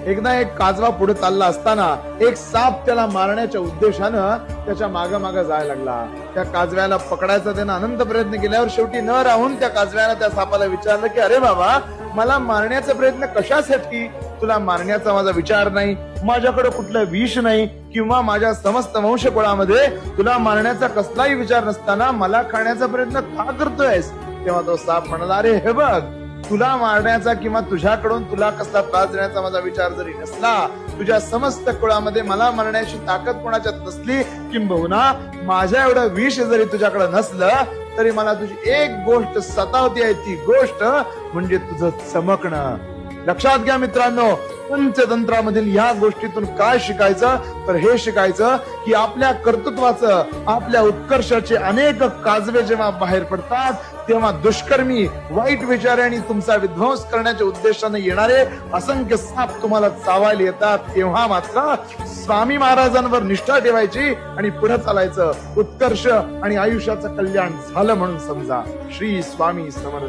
एकदा एक काजवा पुढे चालला असताना एक साप त्याला मारण्याच्या उद्देशानं त्याच्या माग जायला लागला. त्या काजव्याला पकडायचा त्यानं अनंत प्रयत्न केल्यावर शेवटी न राहून त्या काजव्यानं त्या सापाला विचारलं की अरे बाबा, मला मारण्याचा प्रयत्न कशासाठी? तुला मारण्याचा माझा विचार नाही, माझ्याकडे कुठलं विष नाही किंवा माझ्या समस्त वंशकुळामध्ये तुला मारण्याचा कसलाही विचार नसताना मला खाण्याचा प्रयत्न का करतोयस? तेव्हा तो साप म्हणाला, अरे हे बघ, तुला मारण्याचा किंवा तुझ्याकडून तुला कसला त्रास देण्याचा माझा विचार जरी नसला, तुझ्या समस्त कुळामध्ये मला मारण्याची ताकद कोणाच्यात नसली, किंबहुना माझ्या एवढं विष जरी तुझ्याकडे नसलं तरी मला तुझी एक गोष्ट सतावती आहे, ती गोष्ट म्हणजे तुझं चमकणं. लक्षात घ्या मित्रांनो, पंचतंत्रामधील या गोष्टीतून काय शिकायचं? तर हे शिकायचं की आपल्या कर्तृत्वाचं, आपल्या उत्कर्षाचे अनेक काजवे जेव्हा बाहेर पडतात तेव्हा दुष्कर्मी, वाईट विचारे आणि तुमचा विध्वंस करण्याच्या उद्देशाने येणारे असंख्य साप तुम्हाला चावायला येतात. तेव्हा मात्र स्वामी महाराजांवर निष्ठा ठेवायची आणि पुढे चालायचं. उत्कर्ष आणि आयुष्याचं कल्याण झालं म्हणून समजा. श्री स्वामी समर्थ.